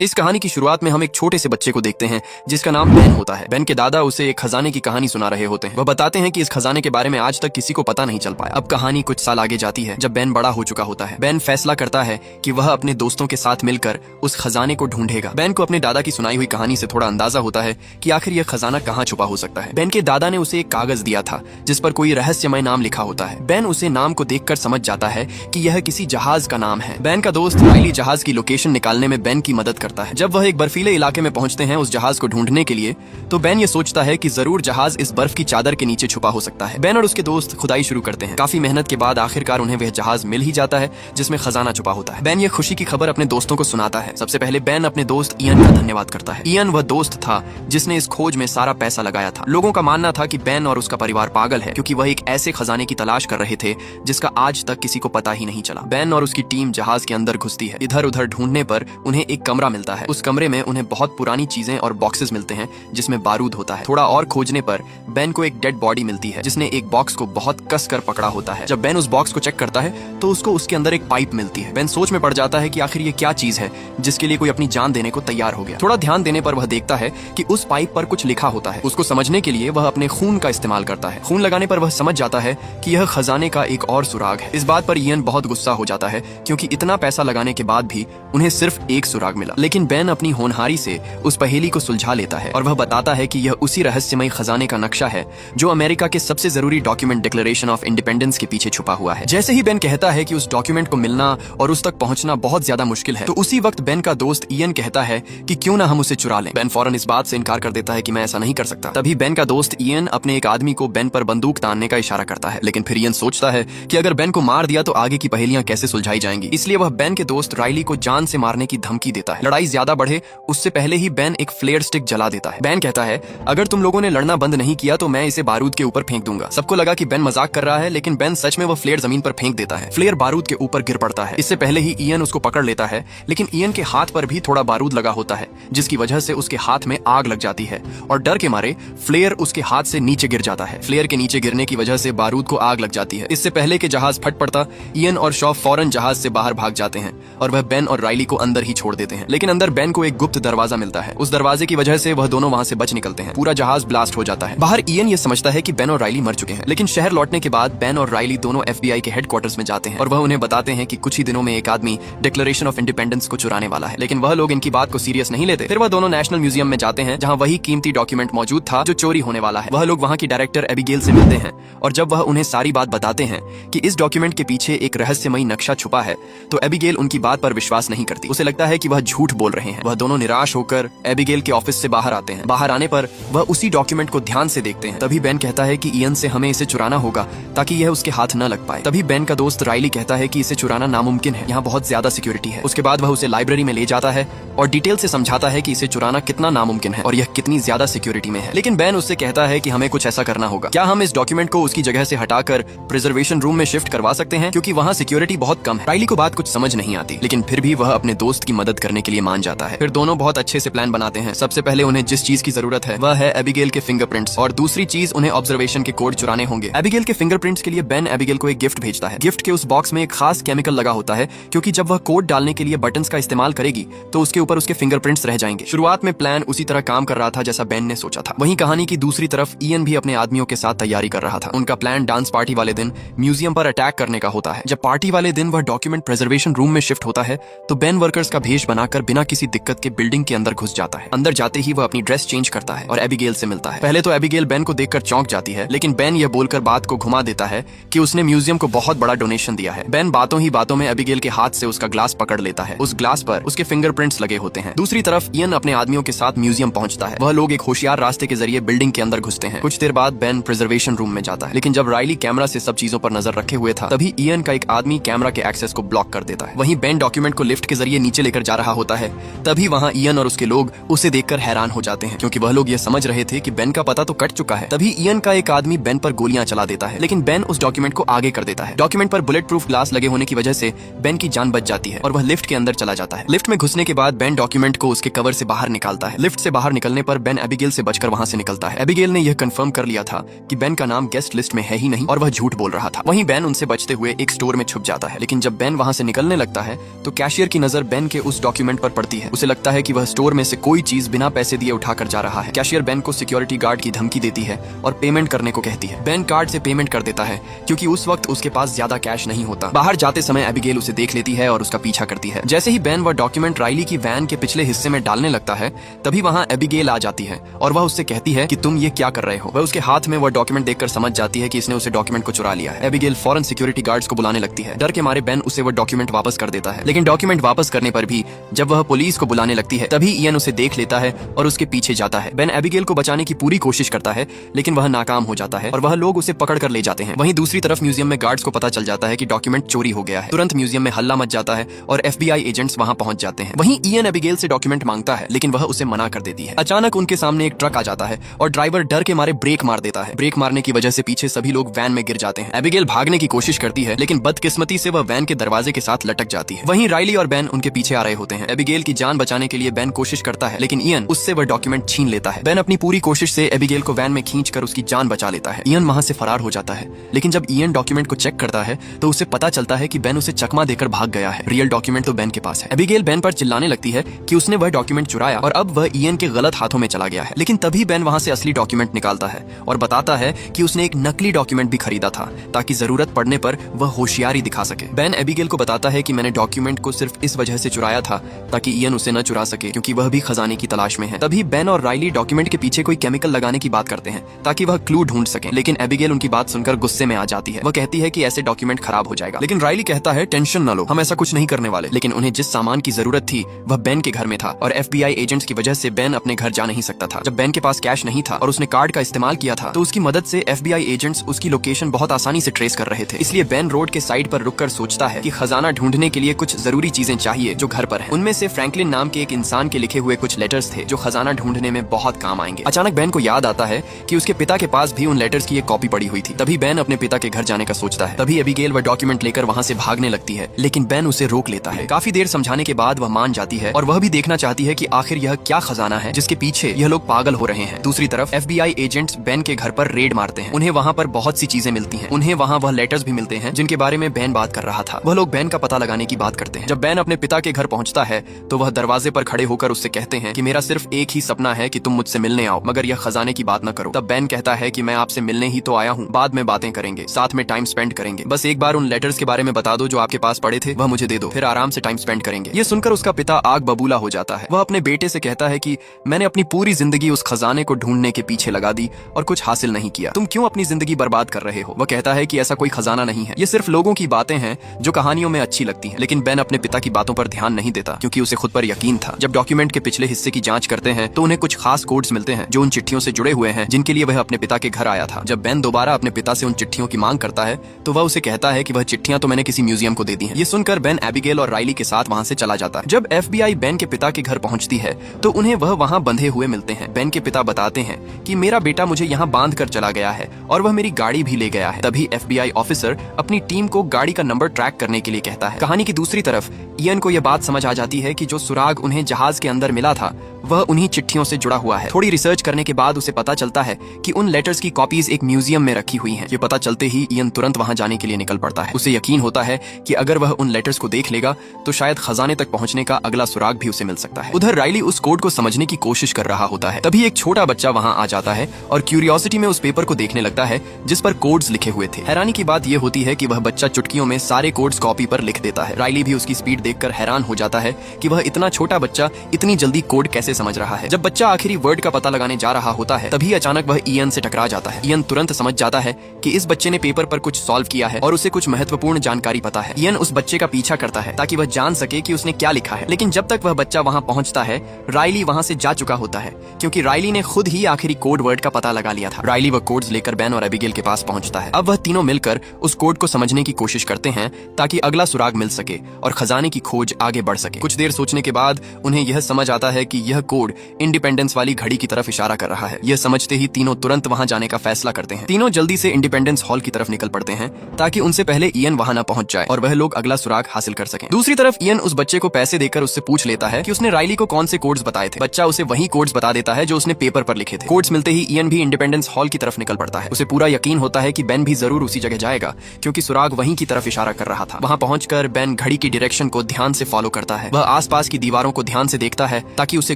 इस कहानी की शुरुआत में हम एक छोटे से बच्चे को देखते हैं जिसका नाम बेन होता है। बेन के दादा उसे एक खजाने की कहानी सुना रहे होते हैं। वह बताते हैं कि इस खजाने के बारे में आज तक किसी को पता नहीं चल पाया। अब कहानी कुछ साल आगे जाती है जब बेन बड़ा हो चुका होता है। बेन फैसला करता है कि वह अपने दोस्तों के साथ मिलकर उस खजाने को ढूंढेगा। बेन को अपने दादा की सुनाई हुई कहानी से थोड़ा अंदाजा होता है कि आखिर यह खजाना कहाँ छुपा हो सकता है। बेन के दादा ने उसे एक कागज दिया था जिस पर कोई रहस्यमय नाम लिखा होता है। बेन उसे नाम को देखकर समझ जाता है कि यह किसी जहाज का नाम है। बेन का दोस्त राइली जहाज की लोकेशन निकालने में बेन की मदद करता है। जब वह एक बर्फीले इलाके में पहुंचते हैं उस जहाज को ढूंढने के लिए, तो बेन ये सोचता है कि जरूर जहाज इस बर्फ की चादर के नीचे छुपा हो सकता है। बेन और उसके दोस्त खुदाई शुरू करते हैं। काफी मेहनत के बाद आखिरकार उन्हें वह जहाज मिल ही जाता है जिसमें खजाना छुपा होता है। बेन ये खुशी की खबर अपने दोस्तों को सुनाता है। सबसे पहले बेन अपने दोस्त इयन का धन्यवाद करता है। इयन वह दोस्त था जिसने इस खोज में सारा पैसा लगाया था। लोगों का मानना था कि बेन और उसका परिवार पागल है क्योंकि वह एक ऐसे खजाने की तलाश कर रहे थे जिसका आज तक किसी को पता ही नहीं चला। बेन और उसकी टीम जहाज के अंदर घुसती है। इधर उधर ढूंढने पर उन्हें एक कमरा मिलता है। उस कमरे में उन्हें बहुत पुरानी चीजें और बॉक्सेस मिलते हैं जिसमें बारूद होता है। थोड़ा और खोजने पर बेन को एक डेड बॉडी मिलती है जिसने एक बॉक्स को बहुत कस कर पकड़ा होता है। जब बेन उस बॉक्स को चेक करता है तो उसको उसके अंदर एक पाइप मिलती है। बेन सोच में पड़ जाता है कि आखिर ये क्या चीज है जिसके लिए कोई अपनी जान देने को तैयार हो गया। थोड़ा ध्यान देने पर वह देखता है कि उस पाइप पर कुछ लिखा होता है। उसको समझने के लिए वह अपने खून का इस्तेमाल करता है। खून लगाने पर वह समझ जाता है कि यह खजाने का एक और सुराग है। इस बात पर इयन बहुत गुस्सा हो जाता है क्योंकि इतना पैसा लगाने के बाद भी उन्हें सिर्फ एक सुराग मिला। लेकिन बेन अपनी होनहारी से उस पहेली को सुलझा लेता है और वह बताता है कि यह उसी रहस्यमय खजाने का नक्शा है जो अमेरिका के सबसे जरूरी डॉक्यूमेंट डिक्लेरेशन ऑफ इंडिपेंडेंस के पीछे छुपा हुआ है। जैसे ही बेन कहता है कि उस डॉक्यूमेंट को मिलना और उस तक पहुंचना बहुत ज्यादा मुश्किल है, तो उसी वक्त बेन का दोस्त इयन कहता है कि क्यों ना हम उसे चुरा लें। बेन फौरन इस बात से इनकार कर देता है कि मैं ऐसा नहीं कर सकता। तभी बेन का दोस्त इयन अपने एक आदमी को बेन पर बंदूक तानने का इशारा करता है। लेकिन फिर इयन सोचता है कि अगर बेन को मार दिया तो आगे की पहेलियां कैसे सुलझाई जाएंगी। इसलिए वह बेन के दोस्त राइली को जान से मारने की धमकी देता है। लड़ाई ज्यादा बढ़े उससे पहले ही बेन एक फ्लेयर स्टिक जला देता है। बेन कहता है अगर तुम लोगों ने लड़ना बंद नहीं किया तो मैं इसे बारूद के ऊपर फेंक दूंगा। सबको लगा कि बेन मजाक कर रहा है, लेकिन बेन सच में वह फ्लेयर जमीन पर फेंक देता है। फ्लेयर बारूद के ऊपर गिर पड़ता है। इससे पहले ही इयन उसको पकड़ लेता है, लेकिन इयन के हाथ पर भी थोड़ा बारूद लगा होता है जिसकी वजह से उसके हाथ में आग लग जाती है और डर के मारे फ्लेयर उसके हाथ से नीचे गिर जाता है। फ्लेयर के नीचे गिरने की वजह से बारूद को आग लग जाती है। इससे पहले कि जहाज फट पड़ता, इयन और शॉ फौरन जहाज से बाहर भाग जाते हैं और वह बेन और राइली को अंदर ही छोड़ देते हैं। लेकिन अंदर बेन को एक गुप्त दरवाजा मिलता है। उस दरवाजे की वजह से वह दोनों वहां से बच निकलते हैं। पूरा जहाज ब्लास्ट हो जाता है। बाहर इयन ये समझता है कि बेन और राइली मर चुके हैं, लेकिन शहर लौटने के बाद बेन और राइली दोनों FBI के हेडक्वार्टर्स में जाते हैं और वह उन्हें बताते हैं कि कुछ ही दिनों में एक आदमी डिक्लेरेशन ऑफ इंडिपेंडेंस को चुराने वाला है। लेकिन वह लोग इनकी बात को सीरियस नहीं लेते। फिर वह दोनों नेशनल म्यूजियम में जाते हैं जहां वही कीमती डॉक्यूमेंट मौजूद था जो चोरी होने वाला है। वह लोग वहां की डायरेक्टर एबिगेल से मिलते हैं और जब वह उन्हें सारी बात बताते हैं कि इस डॉक्यूमेंट के पीछे एक रहस्यमयी नक्शा छुपा है, तो एबिगेल उनकी बात पर विश्वास नहीं करती। उसे लगता है कि वह झूठ बोल रहे हैं। वह दोनों निराश होकर एबिगेल के ऑफिस से बाहर आते हैं। बाहर आने पर वह उसी डॉक्यूमेंट को ध्यान से देखते हैं। तभी बेन कहता है कि इयन से हमें इसे चुराना होगा ताकि यह उसके हाथ न लग पाए। तभी बेन का दोस्त राइली कहता है कि इसे चुराना नामुमकिन है, यहाँ बहुत ज्यादा सिक्योरिटी है। उसके बाद वह उसे लाइब्रेरी में ले जाता है और डिटेल से समझाता है कि इसे चुराना कितना नामुमकिन है और यह कितनी ज्यादा सिक्योरिटी में है। लेकिन बेन उससे कहता है कि हमें कुछ ऐसा करना होगा। क्या हम इस डॉक्यूमेंट को उसकी जगह से हटाकर प्रिजर्वेशन रूम में शिफ्ट करवा सकते हैं, क्योंकि वहाँ सिक्योरिटी बहुत कम है। राइली को बात कुछ समझ नहीं आती, लेकिन फिर भी वह अपने दोस्त की मदद करने के लिए मान जाता है। फिर दोनों बहुत अच्छे से प्लान बनाते हैं। सबसे पहले उन्हें जिस चीज की जरूरत है वह है एबिगेल के फिंगरप्रिंट्स और दूसरी चीज उन्हें ऑब्जर्वेशन के कोड चुराने होंगे। एबिगेल के फिंगरप्रिंट्स के लिए बेन एबिगेल को एक गिफ्ट भेजता है। गिफ्ट के उस बॉक्स में एक खास केमिकल लगा होता है क्योंकि जब वह कोड डालने के लिए बटन्स का इस्तेमाल करेगी तो उसके ऊपर उसके फिंगरप्रिंट्स रह जाएंगे। शुरुआत में प्लान उसी तरह काम कर रहा था जैसा बेन ने सोचा था। वहीं कहानी की दूसरी तरफ इयन भी अपने आदमियों के साथ तैयारी कर रहा था। उनका प्लान डांस पार्टी वाले दिन म्यूजियम पर अटैक करने का होता है। जब पार्टी वाले दिन वह डॉक्यूमेंट प्रिजर्वेशन रूम में शिफ्ट होता है तो बेन वर्कर्स का भेष बनाकर बिना किसी दिक्कत के बिल्डिंग के अंदर घुस जाता है। अंदर जाते ही वह अपनी ड्रेस चेंज करता है और एबिगेल से मिलता है। पहले तो एबिगेल बेन को देखकर चौंक जाती है, लेकिन बेन यह बोलकर बात को घुमा देता है कि उसने म्यूजियम को बहुत बड़ा डोनेशन दिया है। बेन बातों ही बातों में एबिगेल के हाथ से उसका ग्लास पकड़ लेता है। उस ग्लास पर उसके फिंगरप्रिंट्स लगे होते हैं। दूसरी तरफ इयन अपने आदमियों के साथ म्यूजियम पहुंचता है। वह लोग एक होशियार रास्ते के जरिए बिल्डिंग के अंदर घुसते हैं। कुछ देर बाद बेन प्रिजर्वेशन रूम में जाता है, लेकिन जब राइली कैमरा से सब चीजों पर नजर रखे हुए था तभी इयन का एक आदमी कैमरा के एक्सेस को ब्लॉक कर देता है। वहीं बेन डॉक्यूमेंट को लिफ्ट के जरिए नीचे लेकर जा रहा होता है। तभी वहां इयन और उसके लोग उसे देखकर हैरान हो जाते हैं क्योंकि वह लोग ये समझ रहे थे कि बेन का पता तो कट चुका है। तभी इयन का एक आदमी बेन पर गोलियां चला देता है, लेकिन बेन उस डॉक्यूमेंट को आगे कर देता है। डॉक्यूमेंट पर बुलेट प्रूफ ग्लास लगे होने की वजह से बेन की जान बच जाती है और वह लिफ्ट के अंदर चला जाता है। लिफ्ट में घुसने के बाद बेन डॉक्यूमेंट को उसके कवर से बाहर निकालता है। लिफ्ट से बाहर निकलने पर बेन एबिगेल से बचकर वहां से निकलता है। एबिगेल ने यह कंफर्म कर लिया था कि बेन का नाम गेस्ट लिस्ट में है ही नहीं और वह झूठ बोल रहा था। वहीं बेन उनसे बचते हुए एक स्टोर में छुप जाता है। लेकिन जब बेन वहां से निकलने लगता है तो कैशियर की नजर बेन के उस डॉक्यूमेंट पर पड़ती है। उसे लगता है कि वह स्टोर में से कोई चीज बिना पैसे दिए उठाकर जा रहा है। कैशियर बेन को सिक्योरिटी गार्ड की धमकी देती है और पेमेंट करने को कहती है। बेन कार्ड से पेमेंट कर देता है क्योंकि उस वक्त उसके पास ज्यादा कैश नहीं होता। बाहर जाते समय एबिगेल उसे देख लेती है और उसका पीछा करती है। जैसे ही बेन वह डॉक्यूमेंट राइली की वैन के पिछले हिस्से में डालने लगता है तभी वहां एबिगेल आ जाती है और वह उससे कहती है कि तुम ये क्या कर रहे हो। वह उसके हाथ में वह डॉक्यूमेंट देखकर समझ जाती है कि इसने उसे डॉक्यूमेंट को चुरा लिया है। एबिगेल फौरन सिक्योरिटी गार्ड्स को बुलाने लगती है। डर के मारे बेन उसे वह डॉक्यूमेंट वापस कर देता है। लेकिन डॉक्यूमेंट वापस करने पर भी जब वह पुलिस को बुलाने लगती है तभी इयन उसे देख लेता है और उसके पीछे जाता है। बेन एबिगेल को बचाने की पूरी कोशिश करता है लेकिन वह नाकाम हो जाता है और वह लोग उसे पकड़ कर ले जाते हैं। वहीं दूसरी तरफ म्यूजियम में गार्ड्स को पता चल जाता है कि डॉक्यूमेंट चोरी हो गया है। तुरंत म्यूजियम में हल्ला मच जाता है और FBI एजेंट्स वहां पहुंच जाते हैं। वहीं इयन एबिगेल से डॉक्यूमेंट मांगता है लेकिन वह उसे मना कर देती है। अचानक उनके सामने एक ट्रक आ जाता है और ड्राइवर डर के मारे ब्रेक मार देता है। ब्रेक मारने की वजह से पीछे सभी लोग वैन में गिर जाते हैं। एबिगेल भागने की कोशिश करती है लेकिन बदकिस्मती से वह वैन के दरवाजे के साथ लटक जाती है। वहीं राइली और बेन उनके पीछे आ रहे होते हैं। एबिगेल की जान बचाने के लिए बेन कोशिश करता है लेकिन इयन उससे वह डॉक्यूमेंट छीन लेता है। बेन अपनी पूरी कोशिश से एबिगेल को वैन में खींचकर उसकी जान बचा लेता है। इयन वहां से फरार हो जाता है लेकिन जब इयन डॉक्यूमेंट को चेक करता है तो उसे पता चलता है कि बेन उसे चकमा देकर भाग गया है। रियल डॉक्यूमेंट तो बेन के पास है। एबिगेल बेन पर चिल्लाने लगती है कि उसने वह डॉक्यूमेंट चुराया और अब वह इयन के गलत हाथों में चला गया है। लेकिन तभी बेन वहां से असली डॉक्यूमेंट निकालता है और बताता है कि उसने एक नकली डॉक्यूमेंट भी खरीदा था ताकि जरूरत पड़ने पर वह होशियारी दिखा सके। बेन एबिगेल को बताता है कि मैंने डॉक्यूमेंट को सिर्फ इस वजह से चुराया था ताकि इयन उसे न चुरा सके क्योंकि वह भी खजाने की तलाश में है। तभी बेन और राइली डॉक्यूमेंट के पीछे कोई केमिकल लगाने की बात करते हैं ताकि वह क्लू ढूंढ सके। लेकिन एबिगेल उनकी बात सुनकर गुस्से में आ जाती है। वह कहती है कि ऐसे डॉक्यूमेंट खराब हो जाएगा। लेकिन राइली कहता है टेंशन न लो, हम ऐसा कुछ नहीं करने वाले। लेकिन उन्हें जिस सामान की जरूरत थी वह बेन के घर में था और FBI एजेंट्स की वजह से बेन अपने घर जा नहीं सकता था। जब बेन के पास कैश नहीं था और उसने कार्ड का इस्तेमाल किया था तो उसकी मदद से FBI एजेंट्स उसकी लोकेशन बहुत आसानी से ट्रेस कर रहे थे। इसलिए बेन रोड के साइड पर रुककर सोचता है कि खजाना ढूंढने के लिए कुछ जरूरी चीजें चाहिए जो घर पर हैं। उनमें से फ्रैंकलिन नाम के एक इंसान के लिखे हुए कुछ लेटर्स थे जो खजाना ढूंढने में बहुत काम आएंगे। अचानक बेन को याद आता है कि उसके पिता के पास भी उन लेटर्स की एक कॉपी पड़ी हुई थी। तभी बेन अपने पिता के घर जाने का सोचता है। तभी एबिगेल वह डॉक्यूमेंट लेकर वहां से भागने लगती है लेकिन बेन उसे रोक लेता है। काफी देर समझाने के बाद वह मान जाती है और वह भी देखना चाहती है कि आखिर यह क्या खजाना है जिसके पीछे यह लोग पागल हो रहे हैं। दूसरी तरफ FBI एजेंट्स बेन के घर पर रेड मारते हैं। उन्हें वहां पर बहुत सी चीजें मिलती हैं। उन्हें वहां वह लेटर्स भी मिलते हैं जिनके बारे में बेन बात कर रहा था। वह लोग बेन का पता लगाने की बात करते हैं। जब बेन अपने पिता के घर पहुंचता है तो वह दरवाजे पर खड़े होकर उससे कहते हैं कि मेरा सिर्फ एक ही सपना है कि तुम मुझसे मिलने आओ मगर यह खजाने की बात न करो। तब बेन कहता है कि मैं आपसे मिलने ही तो आया हूँ, बाद में बातें करेंगे, साथ में टाइम स्पेंड करेंगे। बस एक बार उन लेटर्स के बारे में बता दो जो आपके पास पड़े थे, वह मुझे दे दो, फिर आराम से टाइम स्पेंड करेंगे। ये सुनकर उसका पिता आग बबूला हो जाता है। वह अपने बेटे से कहता है कि मैंने अपनी पूरी जिंदगी उस खजाने को ढूंढने के पीछे लगा दी और कुछ हासिल नहीं किया। तुम क्यों अपनी जिंदगी बर्बाद कर रहे हो? वह कहता है कि ऐसा कोई खजाना नहीं है, ये सिर्फ लोगों की बातें हैं जो कहानियों में अच्छी लगती हैं। लेकिन बेन अपने पिता की बातों पर ध्यान नहीं देता क्योंकि उसे खुद पर यकीन था। जब डॉक्यूमेंट के पिछले हिस्से की जांच करते हैं तो उन्हें कुछ खास कोड्स मिलते हैं जो उन चिट्ठियों से जुड़े हुए हैं जिनके लिए वह अपने पिता के घर आया था। जब बेन दोबारा अपने पिता से उन चिट्ठियों की मांग करता है तो वह उसे कहता है कि वह चिट्ठियां तो मैंने किसी म्यूजियम को दे दी हैं। ये सुनकर बेन एबिगेल और राइली के साथ वहां से चला जाता है। जब FBI बेन के पिता के घर पहुंचती है तो उन्हें वह वहां बंधे हुए मिलते हैं। बेन के पिता बताते हैं कि मेरा बेटा मुझे यहाँ बांध कर चला गया है और वह मेरी गाड़ी भी ले गया है। तभी FBI ऑफिसर अपनी टीम को गाड़ी का नंबर ट्रैक करने के लिए कहता है। कहानी की दूसरी तरफ इयन को यह बात समझ आ जाती है कि जो सुराग उन्हें जहाज के अंदर मिला था वह उन्हीं चिट्ठियों से जुड़ा हुआ है। थोड़ी रिसर्च करने के बाद उसे पता चलता है कि उन लेटर्स की कॉपीज एक म्यूजियम में रखी हुई हैं। ये पता चलते ही इयन तुरंत वहां जाने के लिए निकल पड़ता है। उसे यकीन होता है कि अगर वह उन लेटर्स को देख लेगा तो शायद खजाने तक पहुंचने का अगला सुराग भी उसे मिल सकता है। उधर राइली उस कोड को समझने की कोशिश कर रहा होता है। तभी एक छोटा बच्चा वहां आ जाता है और क्यूरियोसिटी में उस पेपर को देखने लगता है जिस पर कोड्स लिखे हुए थे। हैरानी की बात यह होती है कि वह बच्चा चुटकियों में सारे कोड्स कॉपी पर लिख देता है। राइली भी उसकी स्पीड देखकर हैरान हो जाता है कि वह इतना छोटा बच्चा इतनी जल्दी कोड कैसे समझ रहा है। जब बच्चा आखिरी वर्ड का पता लगाने जा रहा होता है तभी अचानक वह इयन से टकरा जाता है। इयन तुरंत समझ जाता है कि इस बच्चे ने पेपर पर कुछ सॉल्व किया है और उसे कुछ महत्वपूर्ण जानकारी पता है। इयन उस बच्चे का पीछा करता है ताकि वह जान सके कि उसने क्या लिखा है। लेकिन जब तक वह बच्चा वहां पहुंचता है राइली वहां से जा चुका होता है क्योंकि राइली ने खुद ही आखिरी कोड वर्ड का पता लगा लिया था। राइली वह कोड्स लेकर बेन और एबिगेल के पास पहुंचता है। अब वह तीनों मिलकर उस कोड को समझने की कोशिश करते हैं ताकि अगला सुराग मिल सके और खजाने की खोज आगे बढ़ सके। कुछ देर सोचने के बाद उन्हें यह समझ आता है कि यह कोड इंडिपेंडेंस वाली घड़ी की तरफ इशारा कर रहा है। यह समझते ही तीनों तुरंत वहां जाने का फैसला करते हैं। तीनों जल्दी से इंडिपेंडेंस हॉल की तरफ निकल पड़ते हैं ताकि उनसे पहले इयन वहां न पहुंच जाए और वह लोग अगला सुराग हासिल कर सकें। दूसरी तरफ इयन उस बच्चे को पैसे देकर उससे पूछ लेता है कि उसने राइली को कौन से कोड्स बताए थे। बच्चा उसे वही कोड्स बता देता है जो उसने पेपर पर लिखे थे। कोड्स मिलते ही इयन भी इंडिपेंडेंस हॉल की तरफ निकल पड़ता है। उसे पूरा यकीन होता है कि बेन भी जरूर उसी जगह जाएगा क्योंकि सुराग वहीं की तरफ इशारा कर रहा था। वहां पहुंचकर बेन घड़ी की डायरेक्शन को ध्यान से फॉलो करता है। वह आसपास की दीवारों को ध्यान से देखता है ताकि उसे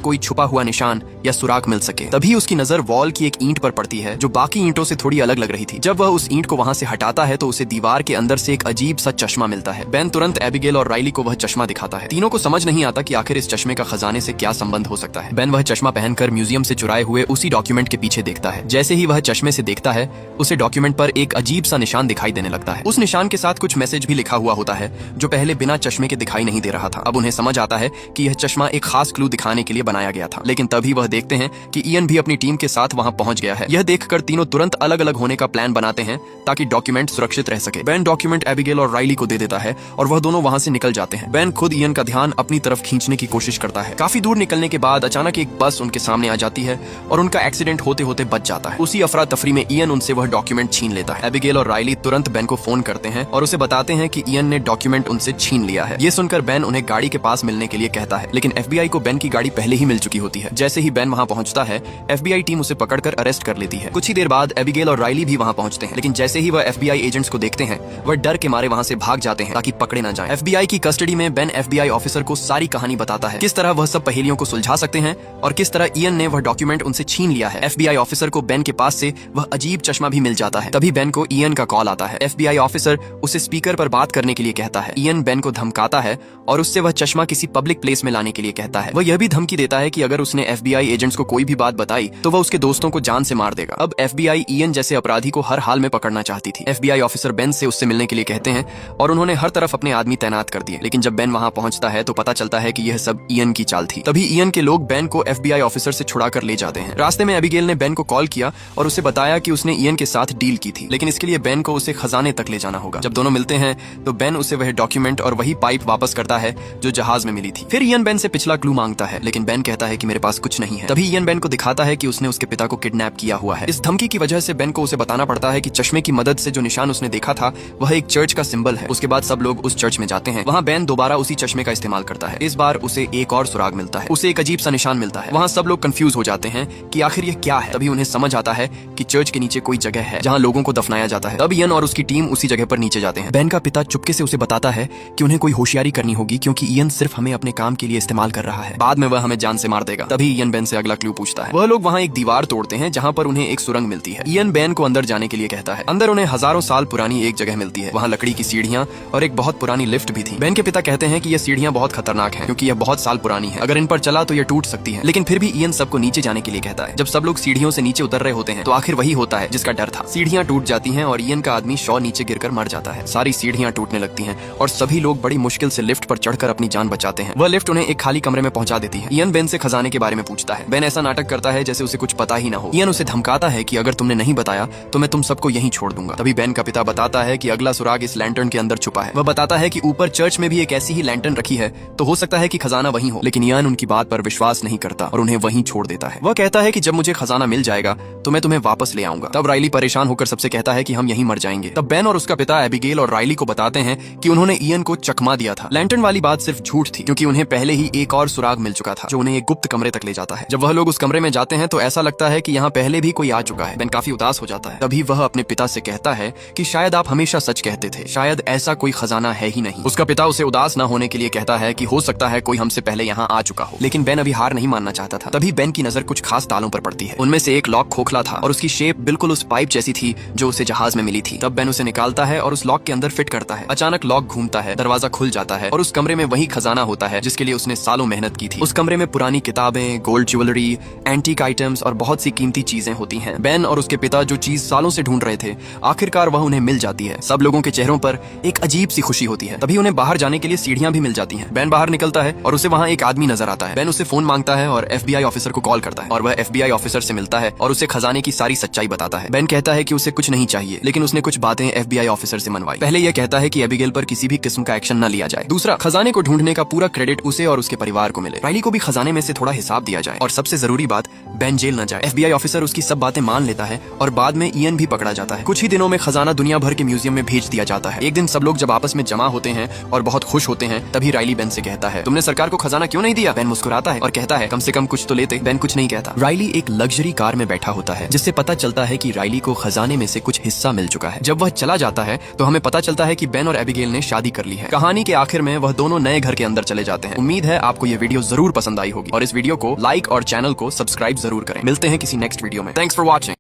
कोई छुपा हुआ निशान या सुराग मिल सके। तभी उसकी नजर वॉल की एक ईंट पर पड़ती है जो बाकी ईंटों से थोड़ी अलग लग रही थी। जब वह उस ईंट को वहां से हटाता है तो उसे दीवार के अंदर से एक अजीब सा चश्मा मिलता है। बेन तुरंत एबिगेल और राइली को वह चश्मा दिखाता है। तीनों को समझ नहीं आता कि आखिर इस चश्मे का खजाने से क्या संबंध हो सकता है। बेन वह चश्मा पहनकर म्यूजियम से चुराए हुए उसी डॉक्यूमेंट के पीछे देखता है। जैसे ही वह चश्मे से देखता है उसे डॉक्यूमेंट पर एक अजीब सा निशान दिखाई देने लगता है। उस निशान के साथ कुछ मैसेज भी लिखा हुआ होता है जो पहले बिना चश्मे के दिखाई नहीं दे रहा था। अब उन्हें समझ आता है कि यह चश्मा एक खास क्लू दिखाने के लिए बनाया गया था। लेकिन तभी वह देखते हैं कि इयन भी अपनी टीम के साथ वहां पहुंच गया है। यह देखकर तीनों तुरंत अलग अलग होने का प्लान बनाते हैं ताकि डॉक्यूमेंट सुरक्षित रह सके। बेन डॉक्यूमेंट एबिगेल और राइली को दे देता है और वह दोनों वहां से निकल जाते हैं। बेन खुद इयन का ध्यान अपनी तरफ खींचने की कोशिश करता है। काफी दूर निकलने के बाद अचानक एक बस उनके सामने आ जाती है और उनका एक्सीडेंट होते होते बच जाता है। उसी अफरा तफरी में इयन उनसे वह डॉक्यूमेंट छीन लेता है। एबिगेल और राइली तुरंत बेन को फोन करते हैं और उसे बताते हैं कि इयन ने डॉक्यूमेंट उनसे छीन लिया है। ये सुनकर बेन उन्हें गाड़ी के पास मिलने के लिए कहता है, लेकिन एफबीआई को बेन की गाड़ी पहले ही मिल चुकी होती है। जैसे ही बेन वहां पहुंचता है एफबीआई टीम उसे पकड़कर अरेस्ट कर लेती है। कुछ ही देर बाद एबिगेल और राइली भी वहां पहुंचते हैं, लेकिन जैसे ही वह एफबीआई एजेंट्स को देखते हैं वह डर के मारे वहां से भाग जाते हैं ताकि पकड़े न जाएं। एफबीआई की कस्टडी में बेन एफबीआई ऑफिसर को सारी कहानी बताता है, किस तरह वह सब पहेलियों को सुलझा सकते हैं और किस तरह इयन ने वह डॉक्यूमेंट उनसे छीन लिया है। एफबीआई ऑफिसर को बेन के पास से वह अजीब चश्मा भी मिल जाता है। तभी बेन को इयन का कॉल आता है। एफबीआई ऑफिसर उसे स्पीकर पर बात करने के लिए कहता है। इयन बेन को धमकाता है और उससे वह चश्मा किसी पब्लिक प्लेस में लाने के लिए कहता है। वह यह भी धमकी देता है कि अगर उसने एफबीआई एजेंट्स को कोई भी बात बताई तो वह उसके दोस्तों को जान से मार देगा। अब एफबीआई इयन जैसे अपराधी को हर हाल में पकड़ना चाहती थी। एफबीआई ऑफिसर बेन से उससे मिलने के लिए कहते हैं और उन्होंने हर तरफ अपने आदमी तैनात कर दिए। लेकिन जब बेन वहां पहुंचता है तो पता चलता है कि यह सब इयन की चाल थी। तभी इयन के लोग बेन को एफबीआई ऑफिसर से छुड़ा कर ले जाते हैं। रास्ते में एबिगेल ने बेन को कॉल किया और उसे बताया कि उसने इयन के साथ डील की थी, लेकिन इसके लिए बेन को उसे खजाने तक ले जाना होगा। जब दोनों मिलते हैं तो बेन उसे वह डॉक्यूमेंट और वही पाइप वापस करता है जो जहाज में मिली थी। फिर इयन बेन से पिछला क्लू मांगता है, लेकिन बेन कहता है कि मेरे पास कुछ नहीं है। तभी इयन बेन को दिखाता है कि उसने उसके पिता को किडनैप किया हुआ है। इस धमकी की वजह से बेन को उसे बताना पड़ता है कि चश्मे की मदद से जो निशान उसने देखा था वह एक चर्च का सिंबल है। उसके बाद सब लोग उस चर्च में जाते हैं। वहाँ बेन दोबारा उसी चश्मे का इस्तेमाल करता है। इस बार उसे एक और सुराग मिलता है। उसे एक अजीब सा निशान मिलता है। वहाँ सब लोग कंफ्यूज हो जाते हैं कि आखिर ये क्या है। तभी उन्हें समझ आता है कि चर्च के नीचे कोई जगह है जहाँ लोगों को दफनाया जाता है। तब इयन और उसकी टीम उसी जगह पर नीचे जाते हैं। बेन का पिता चुपके से उसे बताता है कि उन्हें कोई होशियारी करनी होगी क्योंकि इयन सिर्फ हमें अपने काम के लिए इस्तेमाल कर रहा है, बाद में वह हमें जान से मार देगा। तभी इयन बेन से अगला क्लू पूछता है। वह लोग वहाँ एक दीवार तोड़ते हैं जहाँ पर उन्हें एक सुरंग मिलती है। इयन बेन को अंदर जाने के लिए कहता है। अंदर उन्हें हजारों साल पुरानी एक जगह मिलती है। वहाँ लकड़ी की सीढ़ियाँ और एक बहुत पुरानी लिफ्ट भी थी। बेन के पिता कहते हैं कि यह सीढ़ियाँ बहुत खतरनाक हैं क्योंकि यह बहुत साल पुरानी है। अगर इन पर चला तो यह टूट सकती है। लेकिन फिर भी इयन सबको नीचे जाने के लिए कहता है। जब सब लोग सीढ़ियों से नीचे उतर रहे होते हैं तो आखिर वही होता है जिसका डर था। सीढ़ियाँ टूट जाती हैं और इयन का आदमी शॉ नीचे गिरकर मर जाता है। सारी सीढ़ियाँ टूटने लगती हैं और सभी लोग बड़ी मुश्किल से लिफ्ट पर चढ़कर अपनी जान बचाते हैं। वह लिफ्ट उन्हें एक खाली कमरे में पहुंचा देती है। इयन बेन से खजाने के बारे में पूछता है। बेन ऐसा नाटक करता है जैसे उसे कुछ पता ही ना हो। इयन उसे धमकाता है कि अगर तुमने नहीं बताया तो मैं तुम सबको यहीं छोड़ दूंगा। तभी बेन का पिता बताता है कि अगला सुराग इस लैंटर्न के अंदर छुपा है। वह बताता है कि ऊपर चर्च में भी एक ऐसी ही लैंटर्न रखी है तो हो सकता है कि खजाना वहीं हो। लेकिन इयन उनकी बात पर विश्वास नहीं करता और उन्हें वहीं छोड़ देता है। वह कहता है कि जब मुझे खजाना मिल जाएगा तो मैं तुम्हें वापस ले आऊंगा। तब राइली परेशान होकर सबसे कहता है कि हम यहीं मर जाएंगे। तब बेन और उसका पिता एबिगेल और राइली को बताते हैं कि उन्होंने इयन को चकमा दिया था। लैंटर्न वाली बात सिर्फ झूठ थी क्योंकि उन्हें पहले ही एक और सुराग मिल चुका था जो उन्हें एक गुप्त कमरे तक ले जाता है। जब वह लोग उस कमरे में जाते हैं तो ऐसा लगता है कि यहाँ पहले भी कोई आ चुका है। बेन काफी उदास हो जाता है। तभी वह अपने पिता से कहता है कि शायद आप हमेशा सच कहते थे, शायद ऐसा कोई खजाना है ही नहीं। उसका पिता उसे उदास न होने के लिए कहता है कि हो सकता है कोई हमसे पहले यहाँ आ चुका हो। लेकिन बेन अभी हार नहीं मानना चाहता था। तभी बेन की नजर कुछ खास तालों पर पड़ती है। उनमें से एक लॉक खोखला था और उसकी शेप बिल्कुल उस पाइप जैसी थी जो उसे जहाज में मिली थी। तब बेन उसे निकालता है और उस लॉक के अंदर फिट करता है। अचानक लॉक घूमता है, दरवाजा खुल जाता है और उस कमरे में वही खजाना होता है जिसके लिए उसने सालों मेहनत की थी। उस कमरे में पुरानी किताबें, गोल्ड ज्वेलरी, एंटीक आइटम्स और बहुत सी कीमती चीजें होती हैं। बेन और उसके पिता जो चीज सालों से ढूंढ रहे थे आखिरकार वह उन्हें मिल जाती है। सब लोगों के चेहरों पर एक अजीब सी खुशी होती है। तभी उन्हें बाहर जाने के लिए सीढ़ियां भी मिल जाती हैं। बेन बाहर निकलता है और उसे वहाँ एक आदमी नजर आता है। बेन उसे फोन मांगता है और एफबीआई ऑफिसर को कॉल करता है और वह एफबीआई ऑफिसर से मिलता है और उसे खजाने की सारी सच्चाई बताता है। बेन कहता है कि उसे कुछ नहीं चाहिए, लेकिन उसने कुछ बातें एफबीआई ऑफिसर से मनवाई। पहले यह कहता है कि एबिगेल पर किसी भी किस्म का एक्शन न लिया जाए। दूसरा, खजाने को ढूंढने का पूरा क्रेडिट उसे और उसके परिवार को मिले। राइली को भी खजाने में से थोड़ा हिसाब दिया जाए। और सबसे जरूरी बात, बेन जेल न जाए। FBI ऑफिसर उसकी सब बातें मान लेता है और बाद में इयन भी पकड़ा जाता है। कुछ ही दिनों में खजाना दुनिया भर के म्यूजियम में भेज दिया जाता है। एक दिन सब लोग जब आपस में जमा होते हैं और बहुत खुश होते हैं, तभी राइली बेन से कहता है, तुमने सरकार को खजाना क्यों नहीं दिया? बेन मुस्कुराता है और कहता है, कम से कम कुछ तो लेते। बेन कुछ नहीं कहता। राइली एक लग्जरी कार में बैठा होता है, जिससे पता चलता है कि राइली को खजाने में से कुछ हिस्सा मिल चुका है। जब वह चला जाता है तो हमें पता चलता है कि बेन और एबिगेल ने शादी कर ली है। कहानी के आखिर में वह दोनों नए घर के अंदर चले जाते हैं। उम्मीद है आपको ये वीडियो जरूर पसंद आई होगी और इस वीडियो को लाइक और चैनल को सब्सक्राइब जरूर करें। मिलते हैं किसी नेक्स्ट वीडियो में। Thanks for watching.